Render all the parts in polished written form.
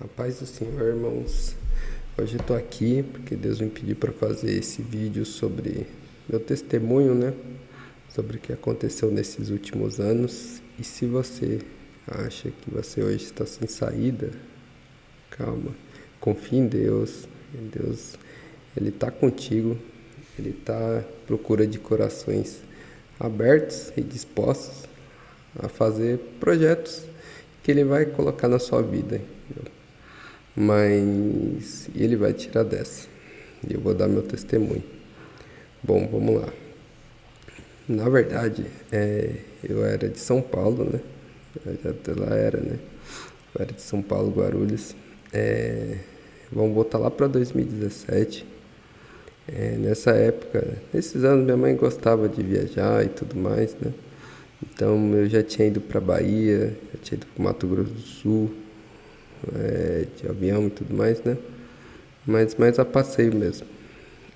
A paz do Senhor, irmãos. Hoje eu estou aqui porque Deus me pediu para fazer esse vídeo sobre meu testemunho, né? Sobre o que aconteceu nesses últimos anos. E se você acha que você hoje está sem saída, calma. Confie em Deus. Deus, Ele está contigo. Ele está à procura de corações abertos e dispostos a fazer projetos que Ele vai colocar na sua vida. Entendeu? Mas ele vai tirar dessa. E eu vou dar meu testemunho. Bom, vamos lá. Na verdade, eu era de São Paulo, né? Eu já até lá era, né? Eu era de São Paulo, Guarulhos. Vamos voltar lá para 2017. Nessa época, nesses anos, minha mãe gostava de viajar e tudo mais, né? Então eu já tinha ido para Bahia, já tinha ido para Mato Grosso do Sul, de avião e tudo mais, né? Mas a passeio mesmo.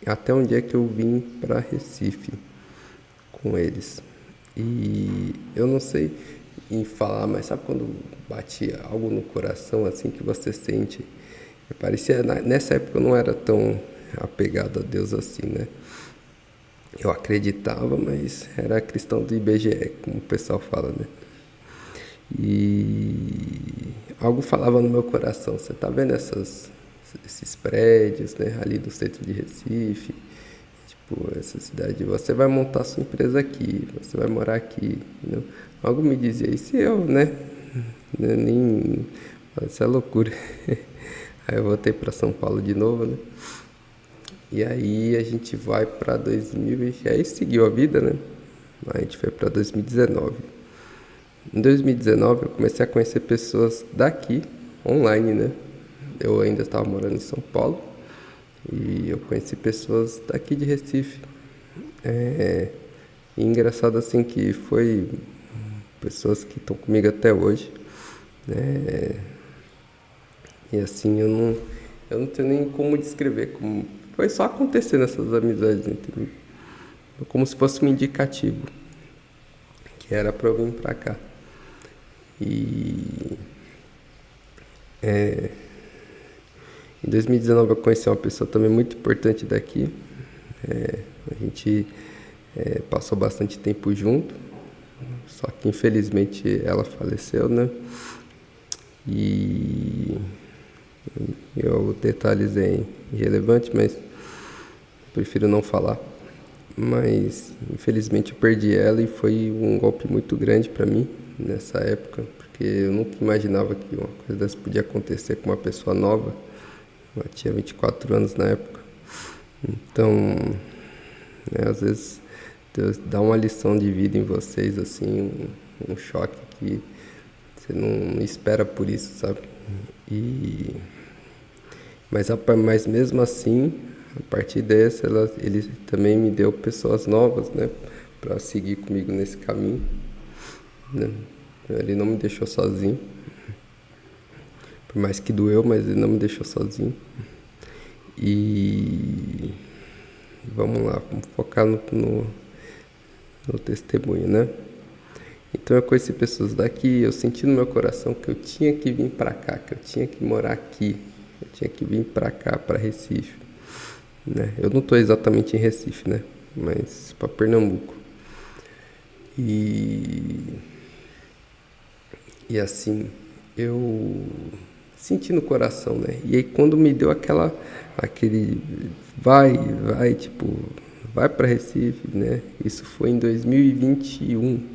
Até um dia que eu vim para Recife com eles. E eu não sei em falar, mas sabe quando bate algo no coração assim que você sente? Parecia, nessa época eu não era tão apegado a Deus assim, né? Eu acreditava, mas era cristão do IBGE, como o pessoal fala, né? E algo falava no meu coração. Você tá vendo esses prédios, né, ali do centro de Recife? Tipo, essa cidade, você vai montar sua empresa aqui, você vai morar aqui, entendeu? Algo me dizia, e se eu, né? Nem, isso é loucura. Aí eu voltei para São Paulo de novo, né? E aí a gente vai para 2000 e aí seguiu a vida, né? A gente foi para 2019. Em 2019 eu comecei a conhecer pessoas daqui, online, né? Eu ainda estava morando em São Paulo e eu conheci pessoas daqui de Recife. E engraçado assim que foi pessoas que estão comigo até hoje, né? E assim eu não tenho nem como descrever como foi só acontecendo essas amizades, entendeu? Como se fosse um indicativo que era para eu vir para cá. E em 2019 eu conheci uma pessoa também muito importante daqui. A gente passou bastante tempo junto, só que infelizmente ela faleceu, né? E detalhes irrelevantes, mas prefiro não falar. Mas infelizmente eu perdi ela e foi um golpe muito grande para mim nessa época, porque eu nunca imaginava que uma coisa dessa podia acontecer com uma pessoa nova. Eu tinha 24 anos na época. Então, né, às vezes Deus dá uma lição de vida em vocês, assim, um choque que você não espera por isso, sabe? Mas mesmo assim, a partir dessa, ele também me deu pessoas novas, né? Para seguir comigo nesse caminho, né? Ele não me deixou sozinho. Por mais que doeu, mas ele não me deixou sozinho. E vamos lá, vamos focar no testemunho, né? Então eu conheci pessoas daqui, eu senti no meu coração que eu tinha que vir para cá, que eu tinha que morar aqui, eu tinha que vir para cá, para Recife, né? Eu não estou exatamente em Recife, né? Mas para Pernambuco. E assim, eu senti no coração, né? E aí quando me deu aquele vai, tipo, vai para Recife, né? Isso foi em 2021.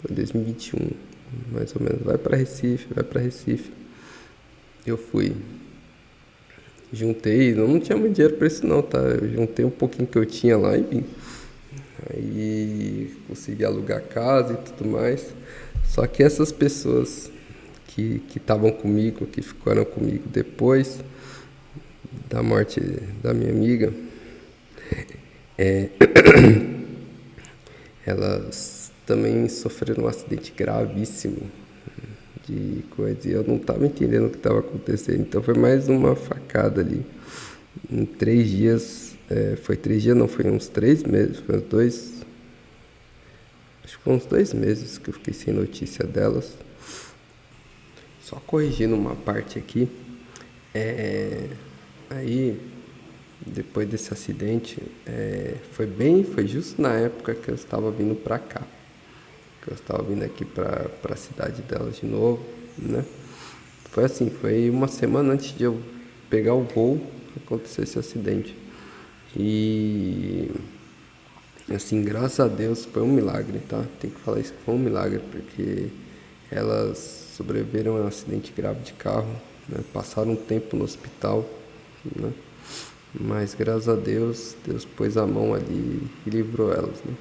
Foi 2021, mais ou menos. Vai para Recife, vai para Recife. Eu fui. Juntei, não tinha muito dinheiro para isso não, tá? Eu juntei um pouquinho que eu tinha lá e vim. Aí consegui alugar casa e tudo mais. Só que essas pessoas que estavam comigo, que ficaram comigo depois da morte da minha amiga, elas também sofreram um acidente gravíssimo de coisa. E eu não estava entendendo o que estava acontecendo. Então foi mais uma facada ali. Em 3 dias, foi 3 dias, não, foi uns 3 meses, foi uns dois. Acho que foi uns 2 meses que eu fiquei sem notícia delas. só corrigindo uma parte aqui. Aí, depois desse acidente, foi justo na época que eu estava vindo pra cá. Que eu estava vindo aqui pra cidade dela de novo, né? Foi assim, foi uma semana antes de eu pegar o voo, aconteceu esse acidente. E assim, graças a Deus foi um milagre, tá? Tem que falar isso, foi um milagre, porque elas sobreviveram a um acidente grave de carro, né? Passaram um tempo no hospital, né? Mas graças a Deus, Deus pôs a mão ali e livrou elas, né?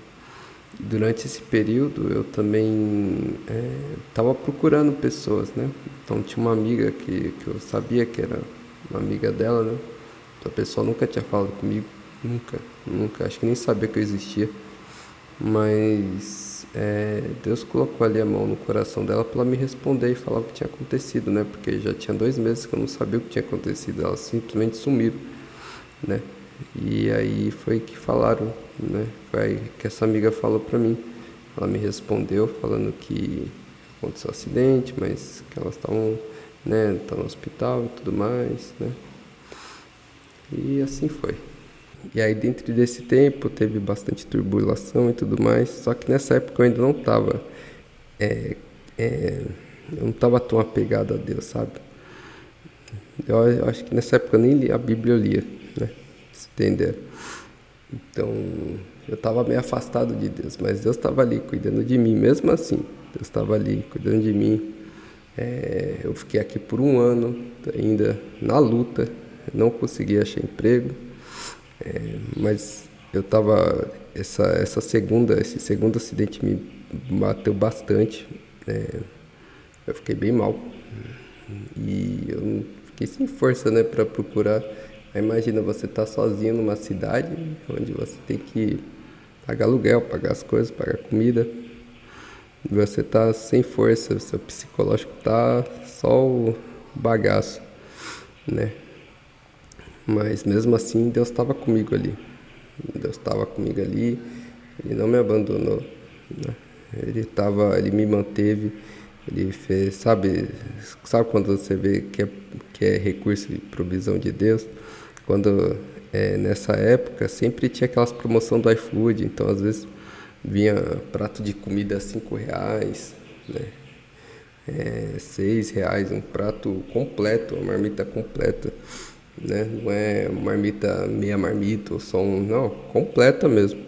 Durante esse período eu também estava procurando pessoas, né? Então tinha uma amiga que eu sabia que era uma amiga dela, né? A pessoa nunca tinha falado comigo, nunca, acho que nem sabia que eu existia. Mas Deus colocou ali a mão no coração dela para ela me responder e falar o que tinha acontecido, né? Porque já tinha 2 meses que eu não sabia o que tinha acontecido, elas simplesmente sumiram, né? E aí foi que falaram, né? Foi aí que essa amiga falou pra mim. Ela me respondeu falando que aconteceu um acidente, mas que elas estavam, né, tá no hospital e tudo mais, né? E assim foi. E aí dentro desse tempo teve bastante turbulação e tudo mais, só que nessa época eu ainda não tava, eu não tava tão apegado a Deus, sabe? Eu acho que nessa época eu nem a Bíblia eu lia, né? Se entender. Então, eu estava meio afastado de Deus, mas Deus estava ali cuidando de mim, mesmo assim. Deus estava ali cuidando de mim. Eu fiquei aqui por um ano, ainda na luta, não consegui achar emprego, mas eu estava esse segundo acidente me bateu bastante. Eu fiquei bem mal e eu fiquei sem força, né, para procurar. Aí imagina você tá sozinho numa cidade onde você tem que pagar aluguel, pagar as coisas, pagar comida. E você tá sem força, seu psicológico tá só o bagaço, né? Mas mesmo assim Deus estava comigo ali. Deus estava comigo ali, Ele não me abandonou, né? Ele me manteve, Ele fez, sabe quando você vê que é recurso e provisão de Deus? Quando nessa época sempre tinha aquelas promoções do iFood, então às vezes vinha prato de comida R$ 5, né? R$ 6, um prato completo, uma marmita completa, né? Não é marmita, meia marmita, ou só não, completa mesmo.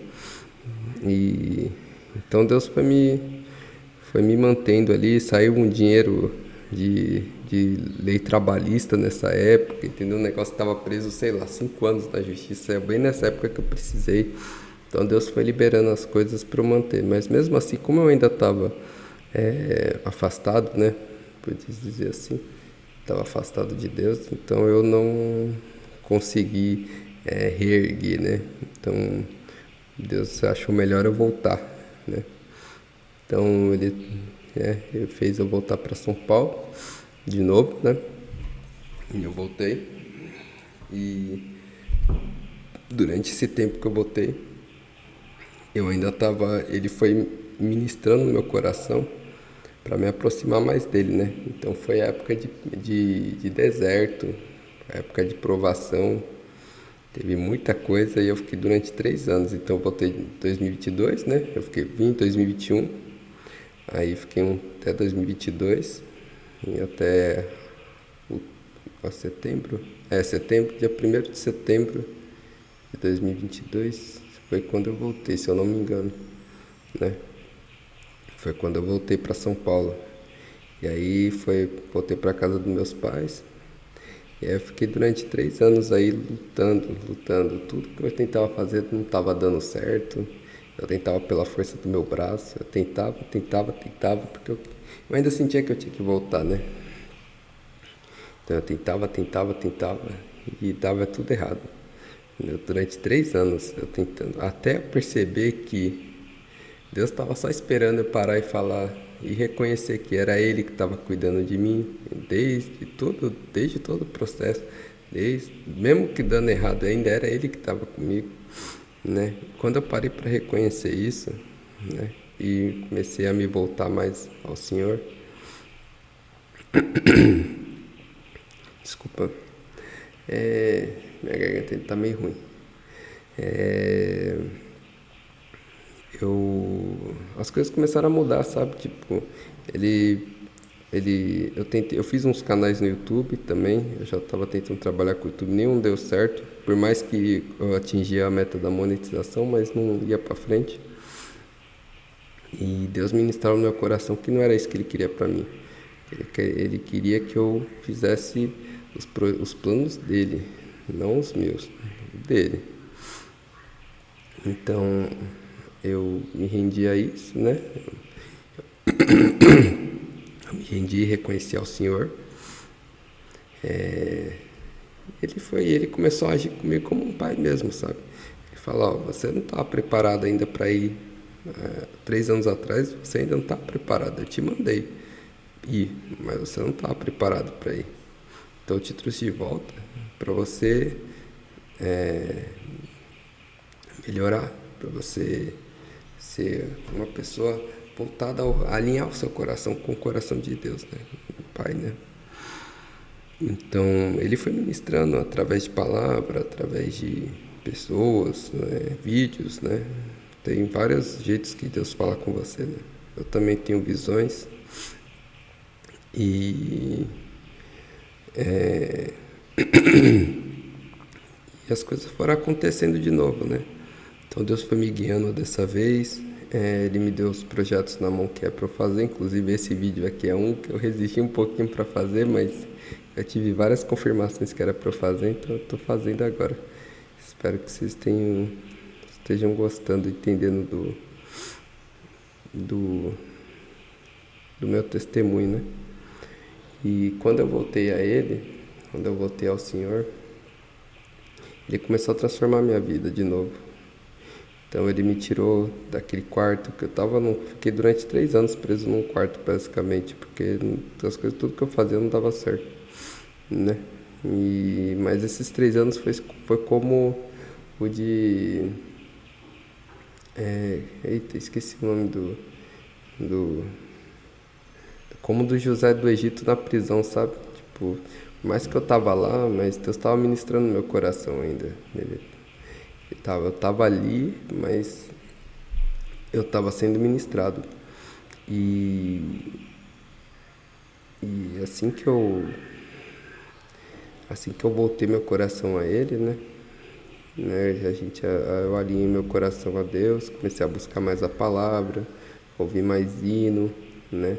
E então Deus foi me mantendo ali, saiu um dinheiro de lei trabalhista nessa época, entendeu? O negócio estava preso, sei lá, 5 anos na justiça, é bem nessa época que eu precisei. Então Deus foi liberando as coisas para eu manter. Mas mesmo assim, como eu ainda estava afastado, né? Pode dizer assim, estava afastado de Deus, então eu não consegui reerguer, né? Então Deus achou melhor eu voltar, né? Então ele fez eu voltar para São Paulo de novo, né? E eu voltei. E durante esse tempo que eu voltei, eu ainda estava. Ele foi ministrando no meu coração para me aproximar mais dele, né? Então foi a época de deserto, a época de provação. Teve muita coisa e eu fiquei durante 3 anos. Então eu voltei em 2022, né? Vim em 2021, aí fiquei até 2022 e até setembro. Setembro, dia 1º de setembro de 2022 foi quando eu voltei, se eu não me engano, né? Foi quando eu voltei para São Paulo. E aí voltei para casa dos meus pais. E aí eu fiquei durante 3 anos aí lutando. Tudo que eu tentava fazer não estava dando certo. Eu tentava pela força do meu braço. Eu tentava, porque eu ainda sentia que eu tinha que voltar, né? Então eu tentava e dava tudo errado. Durante 3 anos eu tentando, até eu perceber que Deus estava só esperando eu parar e falar e reconhecer que era Ele que estava cuidando de mim desde todo o processo, mesmo que dando errado ainda era Ele que estava comigo, né? Quando eu parei para reconhecer isso, né, e comecei a me voltar mais ao Senhor, Desculpa. Minha garganta tá meio ruim. As coisas começaram a mudar, sabe? Tipo, eu fiz uns canais no YouTube também. Eu já estava tentando trabalhar com o YouTube, nenhum deu certo. Por mais que eu atingia a meta da monetização, mas não ia para frente. E Deus ministrava no meu coração que não era isso que Ele queria para mim. Ele queria que eu fizesse os planos dele, não os meus, dele. Então eu me rendi a isso, né? Eu me rendi e reconheci ao Senhor. Ele começou a agir comigo como um pai mesmo, sabe? Ele falou: ó, você não está preparado ainda para ir. 3 anos atrás você ainda não está preparado. Eu te mandei ir, mas você não está preparado para ir. Então eu te trouxe de volta para você melhorar, para você ser uma pessoa voltada a alinhar o seu coração com o coração de Deus, né? O Pai, né? Então ele foi ministrando através de palavra, através de pessoas, né? Vídeos, né? Tem vários jeitos que Deus fala com você, né? Eu também tenho visões e e as coisas foram acontecendo de novo, né? Então Deus foi me guiando dessa vez. Ele me deu os projetos na mão que é para eu fazer. Inclusive esse vídeo aqui é um que eu resisti um pouquinho para fazer, mas eu tive várias confirmações que era para eu fazer, então eu estou fazendo agora. Espero que vocês estejam gostando, entendendo do meu testemunho, né? E quando eu voltei ao Senhor, Ele começou a transformar a minha vida de novo. Então Ele me tirou daquele quarto que eu estava, fiquei durante 3 anos preso num quarto basicamente, porque as coisas, tudo que eu fazia não dava certo, né? Mas esses 3 anos foi como o de... eita, esqueci o nome como do José do Egito na prisão, sabe? Tipo, por mais que eu tava lá, mas Deus estava ministrando no meu coração ainda. Eu tava ali, mas eu tava sendo ministrado. E assim que eu voltei meu coração a Ele, né? Eu alinhei meu coração a Deus, comecei a buscar mais a palavra, ouvir mais hino, né?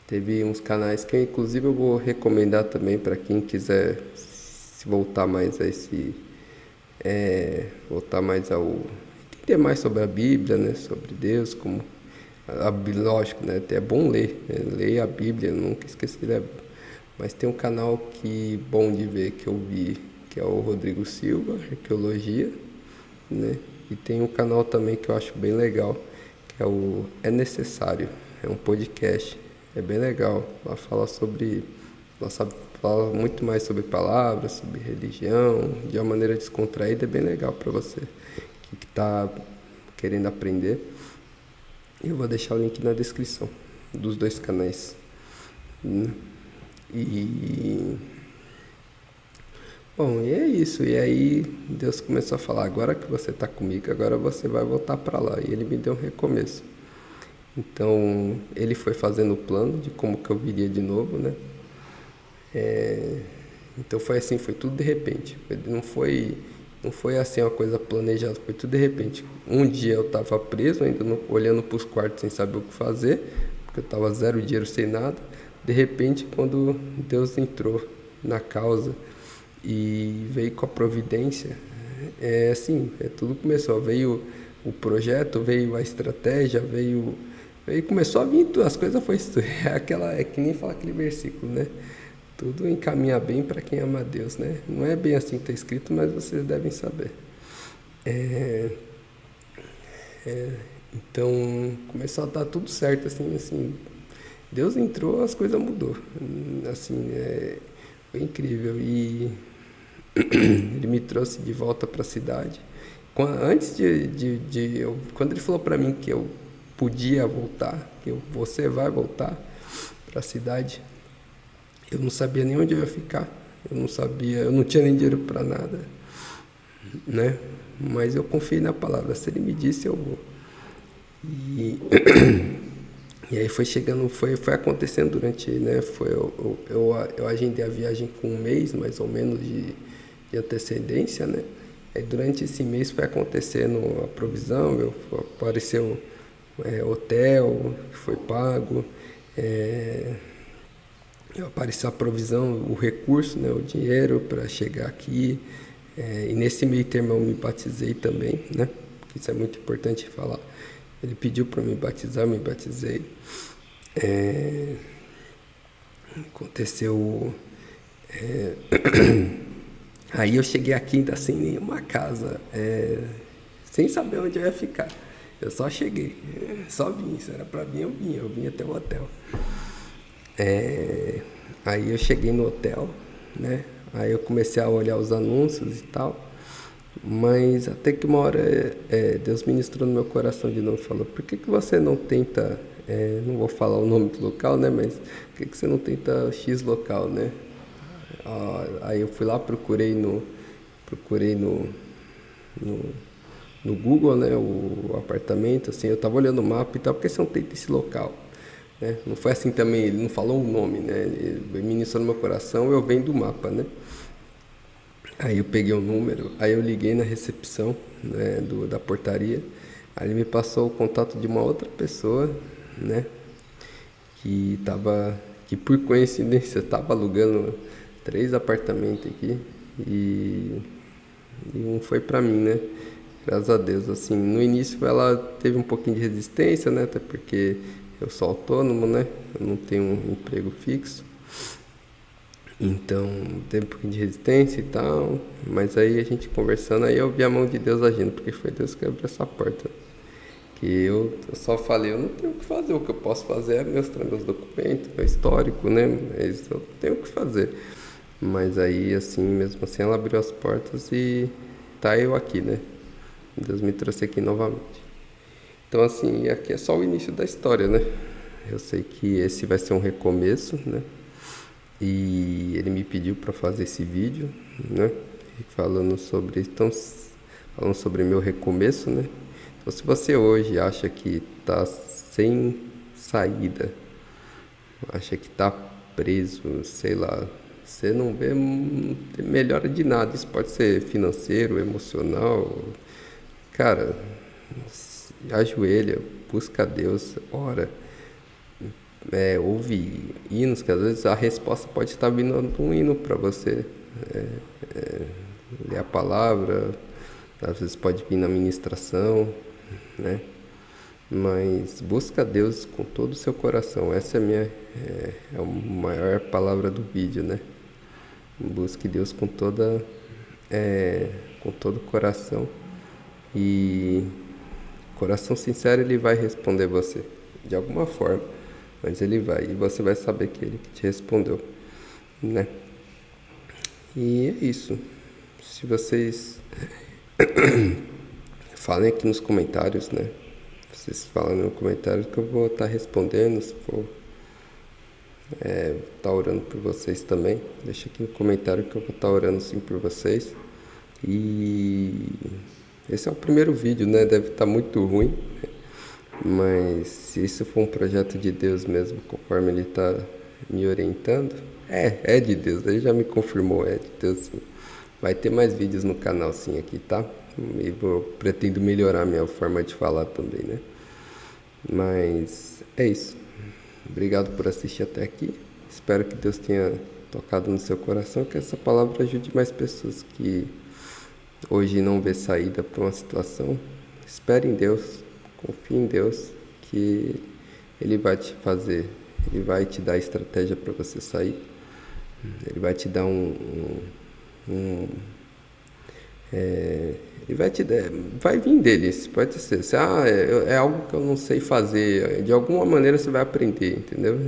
Teve uns canais que inclusive eu vou recomendar também para quem quiser se voltar mais a entender mais sobre a Bíblia, né? Sobre Deus, lógico, né? Até é bom ler, né? Leia a Bíblia, nunca esqueci de ler. Mas tem um canal bom de ver que eu vi, que é o Rodrigo Silva, Arqueologia, né? E tem um canal também que eu acho bem legal, que é o É Necessário, é um podcast, é bem legal. Lá fala muito mais sobre palavras, sobre religião, de uma maneira descontraída, é bem legal para você que está querendo aprender. Eu vou deixar o link na descrição dos 2 canais, né? Bom, e é isso. E aí Deus começou a falar: agora que você está comigo, agora você vai voltar para lá. E Ele me deu um recomeço. Então Ele foi fazendo o plano de como que eu viria de novo, né? Então foi assim, foi tudo de repente. Não foi assim uma coisa planejada, foi tudo de repente. Um dia eu estava preso, ainda olhando para os quartos sem saber o que fazer, porque eu estava 0 dinheiro, sem nada. De repente, quando Deus entrou na causa e veio com a providência, tudo começou. Veio o projeto, veio a estratégia, começou a vir tudo, as coisas foi é que nem fala aquele versículo, né? Tudo encaminha bem para quem ama a Deus, né? Não é bem assim que está escrito, mas vocês devem saber. Então começou a dar tudo certo, assim. Deus entrou, as coisas mudou, assim, foi incrível. E Ele me trouxe de volta para a cidade. Quando Ele falou para mim que eu podia voltar, você vai voltar para a cidade, Eu não sabia nem onde eu ia ficar. Eu não sabia, eu não tinha nem dinheiro para nada, né? Mas eu confiei na palavra. Se ele me disse, eu vou. E, e aí foi chegando, foi acontecendo durante, né? Eu agendei a viagem com um mês, mais ou menos, de antecedência, né? Aí durante esse mês foi acontecendo a provisão, apareceu hotel que foi pago, apareceu a provisão, o recurso, né? O dinheiro para chegar aqui. E nesse meio termo eu me batizei também, né? Porque isso é muito importante falar. Ele pediu para me batizar, eu me batizei. Aconteceu. Aí eu cheguei aqui ainda sem nenhuma casa, sem saber onde eu ia ficar. Eu só cheguei, só vim. Se era para vir, eu vim até o hotel. Aí eu cheguei no hotel, né? Aí eu comecei a olhar os anúncios e tal. Mas até que uma hora Deus ministrou no meu coração de novo, falou: por que você não tenta, não vou falar o nome do local, né? Mas por que você não tenta X local, né? Aí eu fui lá, procurei no Google, né, o apartamento, assim, eu tava olhando o mapa e tal, porque você não tenta esse local, né? Não foi assim também, ele não falou o nome, né? Ele ministrou no meu coração, eu venho do mapa, né? Aí eu peguei o número, aí eu liguei na recepção, né, da portaria, aí ele me passou o contato de uma outra pessoa, né, que por coincidência estava alugando 3 apartamentos aqui e um foi para mim, né? Graças a Deus, assim, no início ela teve um pouquinho de resistência, né? Até porque eu sou autônomo, né? Eu não tenho um emprego fixo. Então, teve um pouquinho de resistência e tal, mas aí a gente conversando, aí eu vi a mão de Deus agindo, porque foi Deus que abriu essa porta. Que eu só falei, eu não tenho o que fazer, o que eu posso fazer é mostrar meus documentos, meu histórico, né? Mas eu não tenho o que fazer. Mas aí, assim, mesmo assim, ela abriu as portas e tá eu aqui, né? Deus me trouxe aqui novamente. Então, assim, aqui é só o início da história, né? Eu sei que esse vai ser um recomeço, né? E ele me pediu para fazer esse vídeo, né? Falando sobre meu recomeço, né? Então, se você hoje acha que tá sem saída, acha que tá preso, sei lá, você não vê melhora de nada. Isso pode ser financeiro, emocional. Cara, ajoelha, busca a Deus, ora. Ouve hinos, que às vezes a resposta pode estar vindo de um hino para você. Ler a palavra, às vezes pode vir na ministração, né? Mas busca a Deus com todo o seu coração. Essa é a maior palavra do vídeo, né? Busque Deus com todo o coração. E coração sincero, Ele vai responder você, de alguma forma. Mas Ele vai, e você vai saber que Ele que te respondeu, né? E é isso. Se vocês falem aqui nos comentários, né? Vocês falam no comentário que eu vou estar respondendo, se for estar orando por vocês também. Deixa aqui no comentário que eu vou estar orando sim por vocês. E esse é o primeiro vídeo, né? Deve estar muito ruim, mas se isso for um projeto de Deus mesmo, conforme Ele está me orientando, é de Deus. Ele já me confirmou, é de Deus sim. Vai ter mais vídeos no canal sim aqui, tá? E pretendo melhorar a minha forma de falar também, né? Mas é isso. Obrigado por assistir até aqui. Espero que Deus tenha tocado no seu coração, que essa palavra ajude mais pessoas que hoje não vê saída para uma situação. Espere em Deus, confie em Deus, que Ele vai te fazer, Ele vai te dar estratégia para você sair. Ele vai te dar ele vai vir deles, pode ser. É algo que eu não sei fazer. De alguma maneira você vai aprender, entendeu?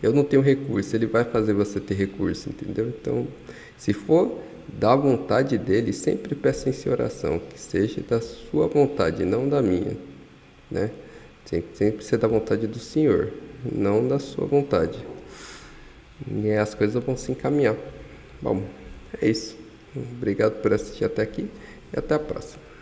Eu não tenho recurso, Ele vai fazer você ter recurso, entendeu? Então, se for da vontade dele, sempre peça em oração, que seja da sua vontade, não da minha, né? Sempre ser da vontade do Senhor, não da sua vontade. E aí as coisas vão se encaminhar. Bom, é isso. Obrigado por assistir até aqui e até a próxima.